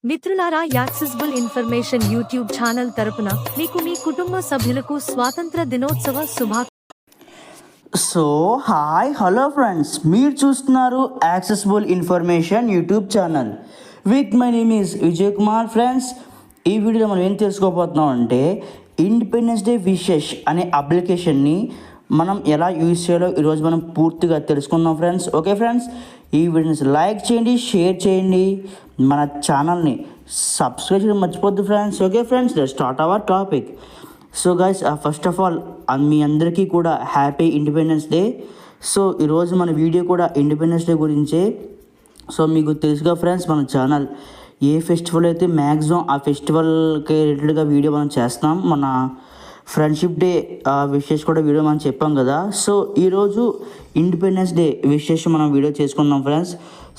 మిత్రులారా, accessible information YouTube channel తరపున మీకు మీ కుటుంబ సభ్యులకు స్వాతంత్ర దినోత్సవ హాయ్ హలో ఫ్రెండ్స్, మీరు చూస్తున్నారు accessible information YouTube channel with my name is Vijay Kumar. Friends, ఈ వీడియోలో మనం ఏం తెలుసుకోబోతున్నాం అంటే ఇండిపెండెన్స్ డే విషెస్ అనే అప్లికేషన్ని మనం ఎలా యూజ్ చేయాలో ఈరోజు మనం పూర్తిగా తెలుసుకుందాం ఫ్రెండ్స్. ఓకే ఫ్రెండ్స్, ఈ వీడియోని లైక్ చేయండి, షేర్ చేయండి, మన ఛానల్ని సబ్స్క్రైబ్ చేయడం మర్చిపోద్దు friends. Okay friends, let's start our topic. So guys, first of all మీ అందరికీ కూడా హ్యాపీ ఇండిపెండెన్స్ డే. సో ఈరోజు మన వీడియో కూడా ఇండిపెండెన్స్ డే గురించే. సో మీకు తెలుసుగా ఫ్రెండ్స్, మన ఛానల్ ఏ ఫెస్టివల్ అయితే మ్యాక్సిమం ఆ ఫెస్టివల్కి రిలేటెడ్గా వీడియో మనం చేస్తాం. మన ఫ్రెండ్షిప్ డే విషెస్ కూడా వీడియో మనం చెప్పాం కదా. సో ఈరోజు ఇండిపెండెన్స్ డే విషెస్ మనం వీడియో చేసుకుందాం ఫ్రెండ్స్.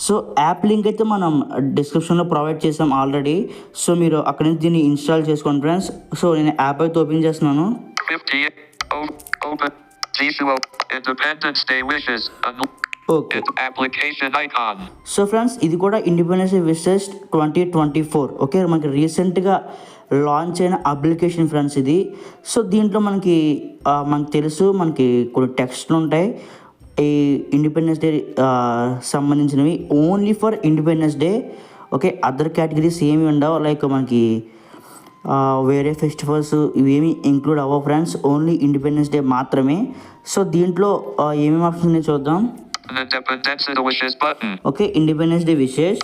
సో యాప్ లింక్ అయితే మనం డిస్క్రిప్షన్లో ప్రొవైడ్ చేసాం ఆల్రెడీ. సో మీరు అక్కడి నుంచి దీన్ని ఇన్స్టాల్ చేసుకోండి ఫ్రెండ్స్. సో నేను యాప్ అయితే ఓపెన్ చేస్తున్నాను. ఓకే, సో ఫ్రెండ్స్, ఇది కూడా ఇండిపెండెన్స్ డే విషెస్ 2024. ఓకే, మనకి రీసెంట్గా లాంచ్ అయిన అప్లికేషన్ ఫ్రెండ్స్ ఇది. సో దీంట్లో మనకి తెలుసు, మనకి కొన్ని టెక్స్ట్లు ఉంటాయి ఈ ఇండిపెండెన్స్ డే సంబంధించినవి, only for independence day. Okay, other categories ఏమి ఉండవు, లైక్ మనకి వేరే ఫెస్టివల్స్ ఇవేమి ఇంక్లూడ్ అవ్వవు ఫ్రెండ్స్, ఓన్లీ ఇండిపెండెన్స్ డే మాత్రమే. సో దీంట్లో ఏమేమి ఆప్షన్స్ ఉన్నాయి చూద్దాం. Okay, independence day wishes,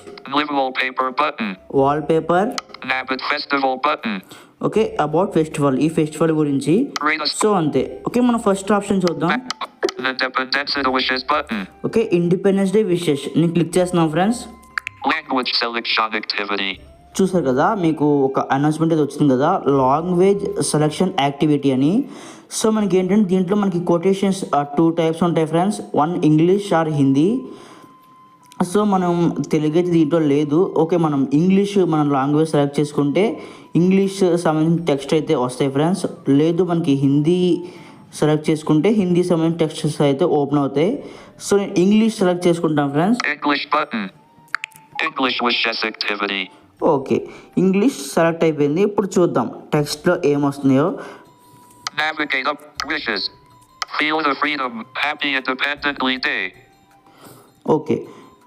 wall paper, okay, about festival, ఈ ఫెస్టివల్ గురించి. సో అంతే. ఓకే, మనం ఫస్ట్ ఆప్షన్ చూద్దాం. ఓకే, ఇండిపెండెన్స్ డే విషెస్ నేను క్లిక్ చేస్తున్నాం ఫ్రెండ్స్. చూసారు కదా, మీకు ఒక అనౌన్స్మెంట్ అయితే వచ్చింది కదా, లాంగ్వేజ్ సెలెక్షన్ యాక్టివిటీ అని. సో మనకి ఏంటంటే దీంట్లో మనకి కొటేషన్స్ 2 టైప్స్ ఉంటాయి friends, one English are Hindi. So మనం తెలుగు అయితే దీంట్లో లేదు. ఓకే, మనం ఇంగ్లీష్ మనం లాంగ్వేజ్ సెలెక్ట్ చేసుకుంటే ఇంగ్లీష్ సంబంధించిన టెక్స్ట్ అయితే వస్తాయి ఫ్రెండ్స్. లేదు మనకి హిందీ సెలెక్ట్ చేసుకుంటే హిందీ సంబంధించిన టెక్స్ట్స్ అయితే ఓపెన్ అవుతాయి. సో నేను ఇంగ్లీష్ సెలెక్ట్ చేసుకుంటాను ఫ్రెండ్స్. ఓకే, ఇంగ్లీష్ సెలెక్ట్ అయిపోయింది. ఇప్పుడు చూద్దాం టెక్స్ట్లో ఏమొస్తున్నాయో. ఓకే,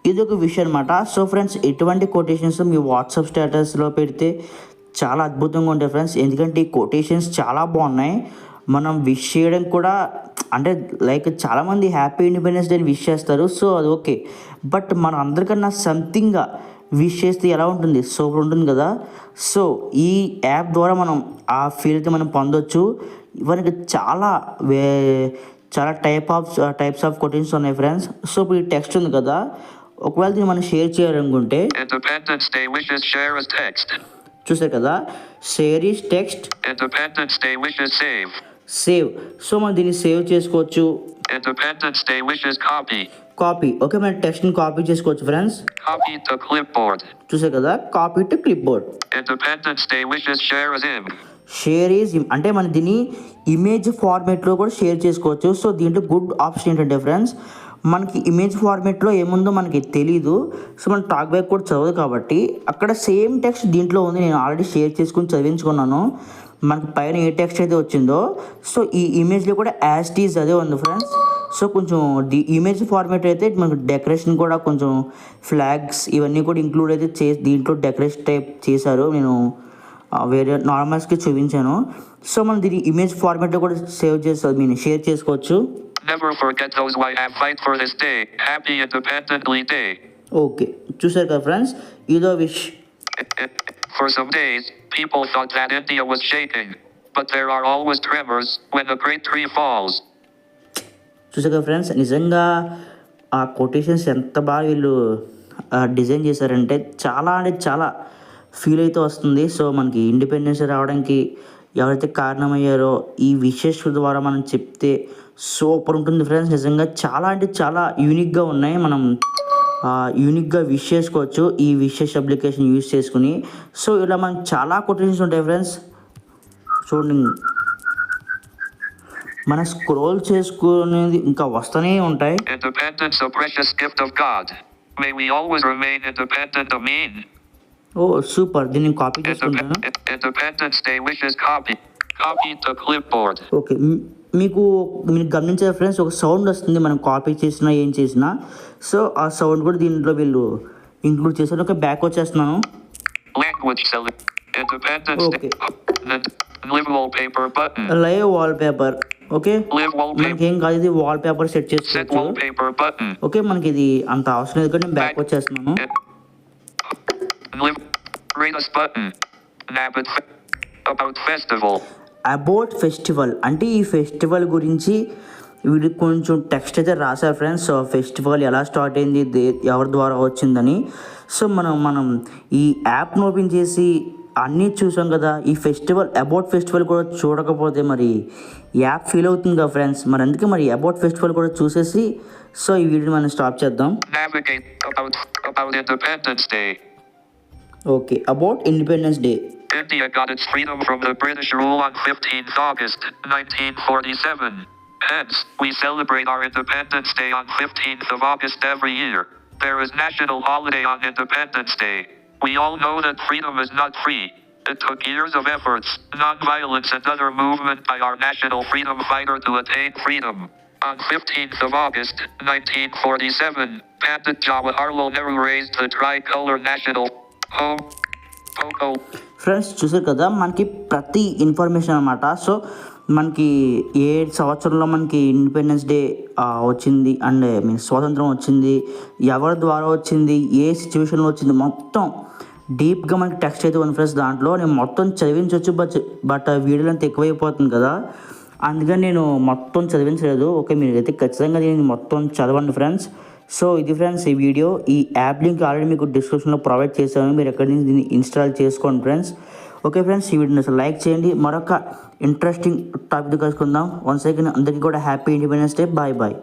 ఇది ఒక విషయం అనమాట. సో ఫ్రెండ్స్, ఎటువంటి కొటేషన్స్ మీ వాట్సాప్ స్టేటస్లో పెడితే చాలా అద్భుతంగా ఉంటాయి ఫ్రెండ్స్, ఎందుకంటే ఈ కొటేషన్స్ చాలా బాగున్నాయి. మనం విష్ చేయడం కూడా, అంటే లైక్ చాలామంది హ్యాపీ ఇండిపెండెన్స్ డే విష్ చేస్తారు. సో అది ఓకే, బట్ మన అందరికన్నా సంథింగ్గా విష్ చేస్తే ఎలా ఉంటుంది, సూపర్ ఉంటుంది కదా. సో ఈ యాప్ ద్వారా మనం ఆ ఫీల్ అయితే మనం పొందొచ్చు. ఇవన్నీ చాలా టైప్స్ ఆఫ్ కొటేషన్స్ ఉన్నాయి ఫ్రెండ్స్. సో ఇప్పుడు ఈ టెక్స్ట్ ఉంది కదా, ఒకవేళ దీన్ని మనం షేర్ చేయాలనుకుంటే చూసారు కదా, share is text, save. So మనం దీన్ని సేవ్ చేసుకోవచ్చు. కాపీ, ఓకే, మన టెక్స్ట్ని కాపీ చేసుకోవచ్చు ఫ్రెండ్స్. చూసారు కదా, copy to clip board. Share is అంటే మనం దీన్ని ఇమేజ్ ఫార్మేట్లో కూడా షేర్ చేసుకోవచ్చు. సో దీంట్లో గుడ్ ఆప్షన్ ఏంటంటే ఫ్రెండ్స్, మనకి ఇమేజ్ ఫార్మేట్లో ఏముందో మనకి తెలీదు. సో మనం టాక్ బ్యాక్ కూడా చదవదు కాబట్టి అక్కడ సేమ్ టెక్స్ట్ దీంట్లో ఉంది. నేను ఆల్రెడీ షేర్ చేసుకుని చదివించుకున్నాను. మనకి పైన ఏ టెక్స్ట్ అయితే వచ్చిందో, సో ఈ ఇమేజ్లో కూడా యాజ్ టీజ్ అదే ఉంది ఫ్రెండ్స్. సో కొంచెం ఇమేజ్ ఫార్మేట్ అయితే మనకు డెకరేషన్ కూడా కొంచెం ఫ్లాగ్స్ ఇవన్నీ కూడా ఇంక్లూడ్ అయితే దీంట్లో డెకరేషన్ టైప్ చేశారు. నేను వేరే నార్మల్స్కి చూపించాను. సో మనం దీన్ని ఇమేజ్ ఫార్మేట్లో కూడా సేవ్ చేసి మీరు షేర్ చేసుకోవచ్చు. ఓకే, చూసారు కదా ఫ్రెండ్స్, ఇదో wish. For some days, people thought that India was shaking, but there are always tremors when a great tree falls. చూసారు కదా ఫ్రెండ్స్, నిజంగా ఆ కొటేషన్స్ ఎంత బాగా వీళ్ళు డిజైన్ చేశారంటే చాలా ఫీల్ అయితే వస్తుంది. సో మనకి ఇండిపెండెన్స్ రావడానికి ఎవరైతే కారణమయ్యారో ఈ విషెస్ ద్వారా మనం చెప్తే సూపర్ ఉంటుంది ఫ్రెండ్స్. నిజంగా చాలా యూనిక్గా ఉన్నాయి. మనం యూనిక్గా విష్ చేసుకోవచ్చు ఈ విషెస్ అప్లికేషన్ యూజ్ చేసుకుని. సో ఇలా మనకి చాలా కొటేషన్స్ ఉంటాయి ఫ్రెండ్స్. చూడండి, మన స్క్రోల్ చేసుకునేది ఇంకా వస్తూనే ఉంటాయి. Independence, a precious gift of God. May we always remain independent. Amen. Oh super, దీన్ని కాపీ చేసుకుంటాను. Independence Day wishes copy. Copy to clipboard. Okay, మీకు గమనించారు ఫ్రెండ్స్, ఒక సౌండ్ వస్తుంది మనం కాపీ చేసినా ఏం చేసినా. సో ఆ సౌండ్ కూడా దీంట్లో వీళ్ళు ఇంక్లూడ్ చేశారు. ఓకే, బ్యాక్ వచ్చేస్తున్నాను. Language select. Independence Okay. Day. Live wallpaper button. Live wall paper. Okay, Live wallpaper. మనకి ఏం కాదు, ఇది వాల్ పేపర్ సెట్ Set చేసుకోవచ్చు. wallpaper button. ఓకే, మనకి ఇది అంత అవసరం లేదు, కానీ నేను బ్యాక్ వచ్చేస్తున్నాను. Live. Greatest button. Nabbit. About festival. About festival అంటే ఈ ఫెస్టివల్ గురించి వీడికి కొంచెం టెక్స్ట్ అయితే రాశారు ఫ్రెండ్స్. సో ఫెస్టివల్ ఎలా స్టార్ట్ అయింది, ఎవరి ద్వారా వచ్చిందని. సో మనం ఈ యాప్ను ఓపెన్ చేసి అన్నీ చూసాం కదా, ఈ ఫెస్టివల్ అబౌట్ ఫెస్టివల్ కూడా చూడకపోతే మరి యాప్ ఫీల్ అవుతుంది కదా ఫ్రెండ్స్. మరి అందుకే మరి అబౌట్ ఫెస్టివల్ కూడా చూసేసి సో ఈ వీడియోని మనం స్టాప్ చేద్దాం. Navigate about Independence Day. Okay, about independence day. India got its freedom from the British rule on 15th August 1947. Hence, we celebrate our Independence Day on 15th of August every year. There is national holiday on Independence Day. We all know that freedom is not free. It took years of efforts, non-violence and other movement by our national freedom fighter to attain freedom. On 15th of August 1947, Pandit Jawaharlal Nehru raised the tricolor national photo. Friends చూసారు కదా, మనకి ప్రతి information అనమాట. So మనకి ఏ సంవత్సరంలో మనకి independence day వచ్చింది and స్వాతంత్రం వచ్చింది, ఎవరి ద్వారా వచ్చింది, ఏ సిచ్యువేషన్లో వచ్చింది, మొత్తం డీప్గా మనకి టెక్స్ట్ అయితే ఉంది ఫ్రెండ్స్. దాంట్లో నేను మొత్తం చదివించవచ్చు, బట్ వీడియోలో అంత ఎక్కువైపోతుంది కదా, అందుకని నేను మొత్తం చదివించలేదు. ఓకే, మీరు అయితే ఖచ్చితంగా దీన్ని మొత్తం చదవండి ఫ్రెండ్స్. సో ఇది ఫ్రెండ్స్ ఈ వీడియో. ఈ యాప్ లింక్ ఆల్రెడీ మీకు డిస్క్రిప్షన్లో ప్రొవైడ్ చేశాను, మీరు ఎక్కడి నుంచి దీన్ని ఇన్స్టాల్ చేసుకోండి ఫ్రెండ్స్. ఓకే ఫ్రెండ్స్, ఈ వీడియోని అసలు లైక్ చేయండి. మరొక ఇంట్రెస్టింగ్ టాపిక్ కలుసుకుందాం. వన్స్ అగైన్ అందరికీ కూడా happy independence day. Bye bye.